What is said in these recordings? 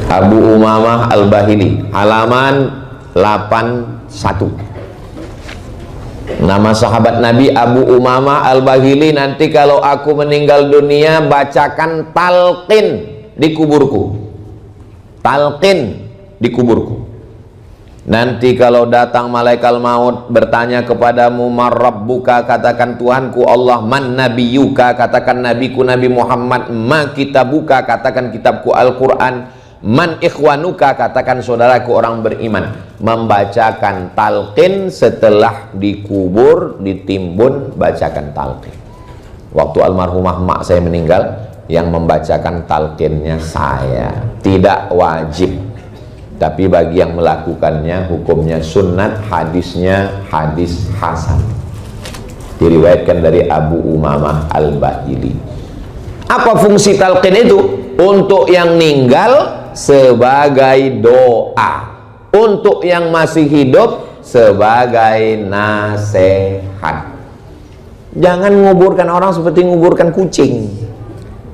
Abu Umamah Al-Bahili, halaman 81. Nama sahabat Nabi Abu Umamah Al-Bahili. Nanti kalau aku meninggal dunia, bacakan talqin di kuburku. Talqin di kuburku. Nanti kalau datang malaikat maut bertanya kepadamu, man rabbuka, katakan Tuhanku Allah. Man nabiyuka, katakan nabiku Nabi Muhammad. Ma kitabuka, katakan kitabku Al-Quran. Man ikhwanuka, katakan saudaraku orang beriman. Membacakan talqin setelah dikubur, ditimbun, bacakan talqin. Waktu almarhumah mak saya meninggal, yang membacakan talqinnya saya. Tidak wajib, tapi bagi yang melakukannya hukumnya sunnat, hadisnya hadis hasan. Diriwayatkan dari Abu Umamah Al-Bahili. Apa fungsi talqin itu? Untuk yang meninggal sebagai doa, untuk yang masih hidup sebagai nasihat. Jangan menguburkan orang seperti menguburkan kucing.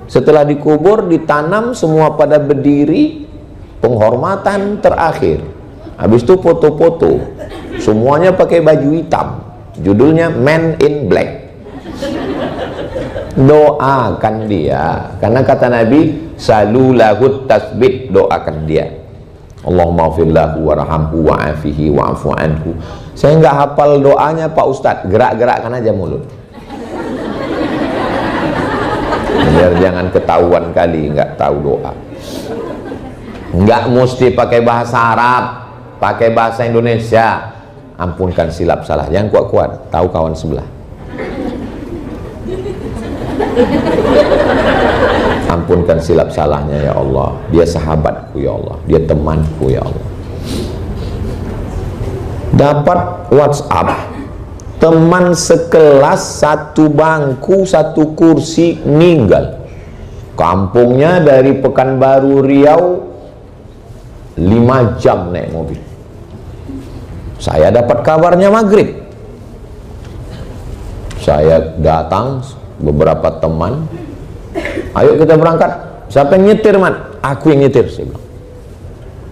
Setelah dikubur, ditanam semua pada berdiri, penghormatan terakhir. Habis itu foto-foto, semuanya pakai baju hitam, judulnya Man in Black. Doakan dia, karena kata Nabi, salulahut tasbih, doakan dia. Allahumma firlahu warhamhu wa'afihi wa'afu anhu. Saya nggak hafal doanya Pak Ustadz, gerak-gerakkan aja mulut, biar jangan ketahuan kali nggak tahu doa. Nggak mesti pakai bahasa Arab, pakai bahasa Indonesia. Ampunkan silap salah, jangan kuat-kuat, tahu kawan sebelah. Ampunkan silap salahnya ya Allah. Dia sahabatku ya Allah, dia temanku ya Allah. Dapat WhatsApp, teman sekelas, satu bangku, satu kursi, meninggal. Kampungnya dari Pekanbaru Riau 5 jam naik mobil. Saya dapat kabarnya maghrib. Saya datang, beberapa teman, ayo kita berangkat. Siapa yang nyetir, Man? Aku yang nyetir, saya bilang.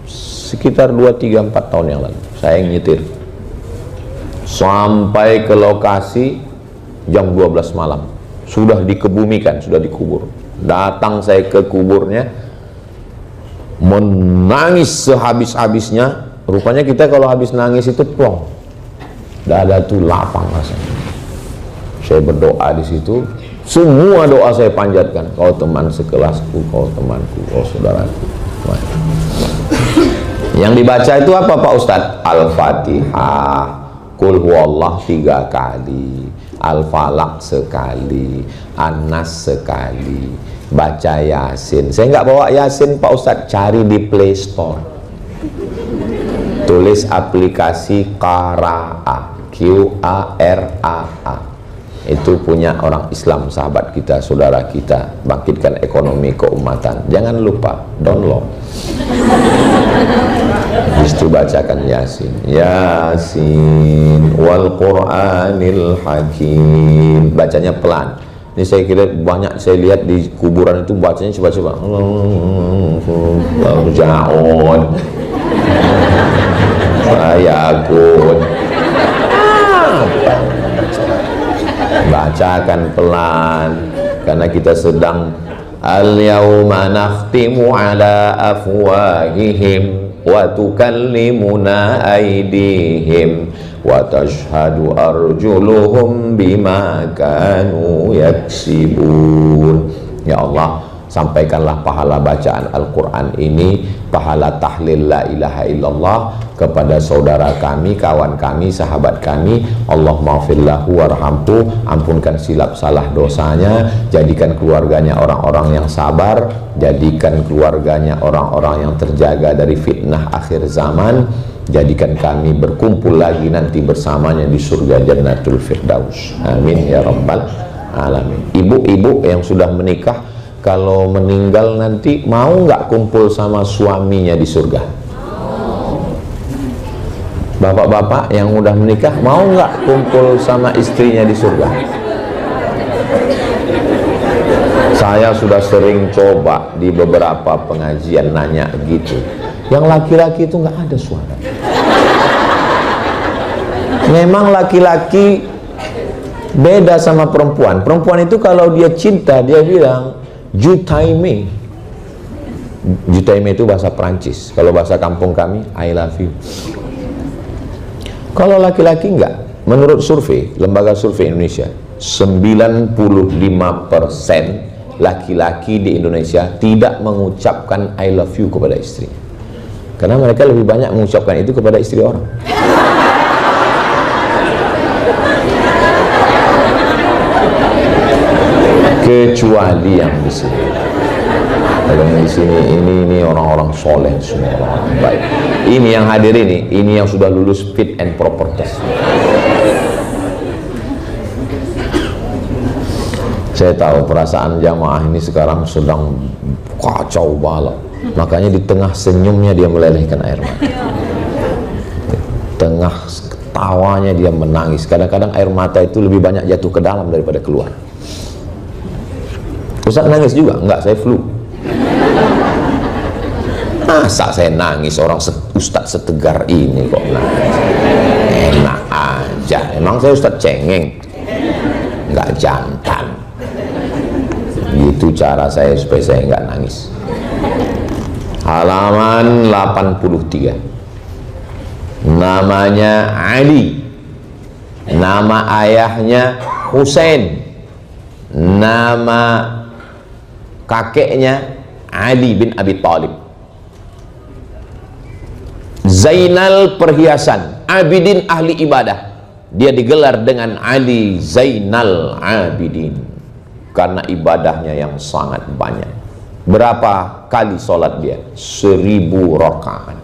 Sekitar 2, 3, 4 tahun yang lalu saya yang nyetir. Sampai ke lokasi jam 12 malam. Sudah dikebumikan, sudah dikubur. Datang saya ke kuburnya, menangis sehabis-habisnya. Rupanya kita kalau habis nangis itu plong, dada tuh lapang rasanya. Saya berdoa di situ, semua doa saya panjatkan. Kau teman sekelasku, kau temanku, kau saudaraku. Yang dibaca itu apa Pak Ustadz? Al-Fatihah, Qul huwallah 3 kali, Al-Falaq sekali, An-Nas sekali, baca Yasin. Saya nggak bawa Yasin Pak Ustadz, cari di Play Store, tulis aplikasi Qara'a, Q-A-R-A-A. Itu punya orang Islam, sahabat kita, saudara kita. Bangkitkan ekonomi keumatan. Jangan lupa download. Justru bacakan Yasin. Yasin wal Qur'anil Hakim. Bacanya pelan. Ini saya kira banyak saya lihat di kuburan itu bacanya coba-coba. Ja'un. Sayakun. Bacakan pelan, karena kita sedang al-yawma nakhtimu ala afwahihim wa tukallimuna aydihim wa tashhadu arjuluhum bima kanu yaksibun. Ya Allah, sampaikanlah pahala bacaan Al-Quran ini, pahala tahlil la ilaha illallah kepada saudara kami, kawan kami, sahabat kami. Allahumma firlahu warhamhu, ampunkan silap salah dosanya, jadikan keluarganya orang-orang yang sabar, jadikan keluarganya orang-orang yang terjaga dari fitnah akhir zaman, jadikan kami berkumpul lagi nanti bersamanya di surga Jannatul Firdaus. Amin ya rabbal alamin. Ibu-ibu yang sudah menikah, kalau meninggal nanti mau nggak kumpul sama suaminya di surga? Bapak-bapak yang udah menikah mau nggak kumpul sama istrinya di surga? Saya sudah sering coba di beberapa pengajian nanya gitu. Yang laki-laki itu nggak ada suara. Memang laki-laki beda sama perempuan. Perempuan itu kalau dia cinta, dia bilang Jutaime. Jutaime itu bahasa Perancis. Kalau bahasa kampung kami, I love you. Kalau laki-laki enggak. Menurut survei, lembaga survei Indonesia, 95% laki-laki di Indonesia tidak mengucapkan I love you kepada istri. Karena mereka lebih banyak mengucapkan itu kepada istri orang. Kecuali yang di sini. Kalau yang di sini ini orang-orang soleh semua, orang baik. Ini yang hadir ini yang sudah lulus fit and proper test. Saya tahu perasaan jamaah ini sekarang sedang kacau balau. Makanya di tengah senyumnya dia melelehkan air mata. Tengah tawanya dia menangis. Kadang-kadang air mata itu lebih banyak jatuh ke dalam daripada keluar. Ustaz nangis juga? Enggak, saya flu. Masa saya nangis, orang ustaz setegar ini kok nangis? Enak aja. Emang saya ustaz cengeng? Enggak jantan. Gitu cara saya supaya saya enggak nangis. Halaman 83. Namanya Ali. Nama ayahnya Husain. Nama kakeknya Ali bin Abi Thalib. Zainal perhiasan, Abidin ahli ibadah. Dia digelar dengan Ali Zainal Abidin karena ibadahnya yang sangat banyak. Berapa kali sholat dia? 1000 rakaat.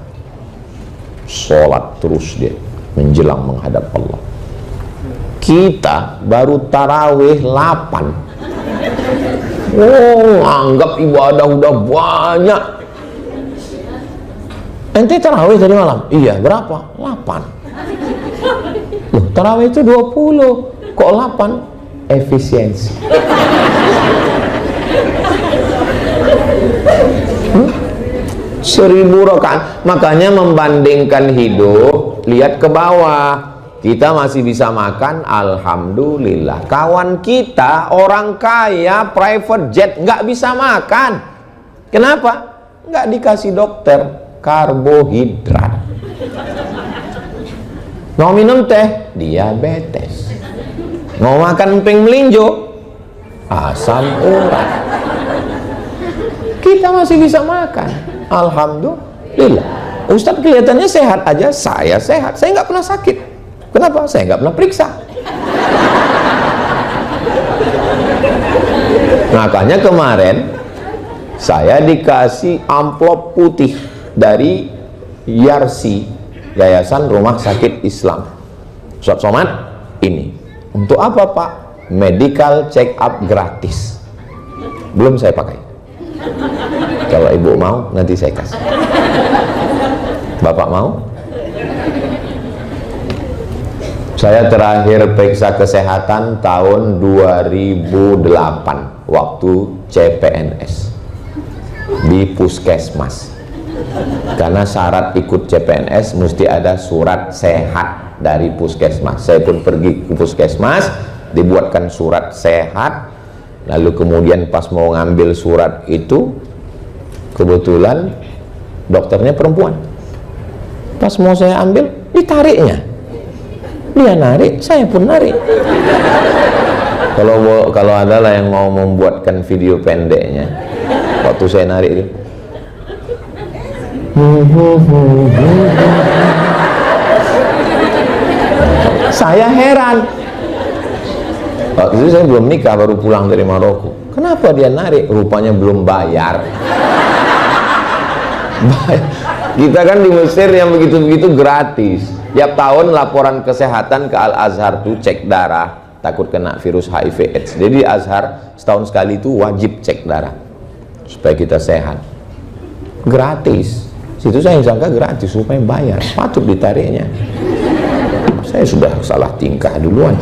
Sholat terus dia menjelang menghadap Allah. Kita baru tarawih 8. Oh, anggap ibadah udah banyak. Ente tarawih tadi malam? Iya, berapa? 8. Loh, tarawih itu 20. Kok 8? Efisiensi. 1000 rakaat. Makanya membandingkan hidup, lihat ke bawah. Kita masih bisa makan, alhamdulillah. Kawan kita orang kaya private jet nggak bisa makan. Kenapa? Nggak dikasih dokter, karbohidrat. Mau minum teh, diabetes. Mau makan emping melinjo, asam urat. Kita masih bisa makan, alhamdulillah. Ustadz kelihatannya sehat aja, saya sehat. Saya nggak pernah sakit. Kenapa? Saya nggak pernah periksa. Makanya kemarin saya dikasih amplop putih dari Yarsi, Yayasan Rumah Sakit Islam. Ustaz Somad, ini untuk apa Pak? Medical check up gratis. Belum saya pakai. Kalau ibu mau nanti saya kasih. Bapak mau? Saya terakhir periksa kesehatan tahun 2008 waktu CPNS di puskesmas. Karena syarat ikut CPNS mesti ada surat sehat dari puskesmas. Saya pun pergi ke puskesmas, dibuatkan surat sehat. Lalu kemudian pas mau ngambil surat itu, kebetulan dokternya perempuan. Pas mau saya ambil, ditariknya. Dia narik, saya pun narik. Kalau ada lah yang mau membuatkan video pendeknya, waktu saya narik itu, saya heran. Waktu itu saya belum nikah, baru pulang dari Maroko. Kenapa dia narik? Rupanya belum bayar. Kita kan di Mesir yang begitu-begitu gratis. Tiap tahun laporan kesehatan ke Al-Azhar tuh cek darah, takut kena virus HIV AIDS. Jadi di Azhar setahun sekali itu wajib cek darah supaya kita sehat. Gratis. Situ saya sangka gratis, supaya bayar. Patut ditariknya. Saya sudah salah tingkah duluan.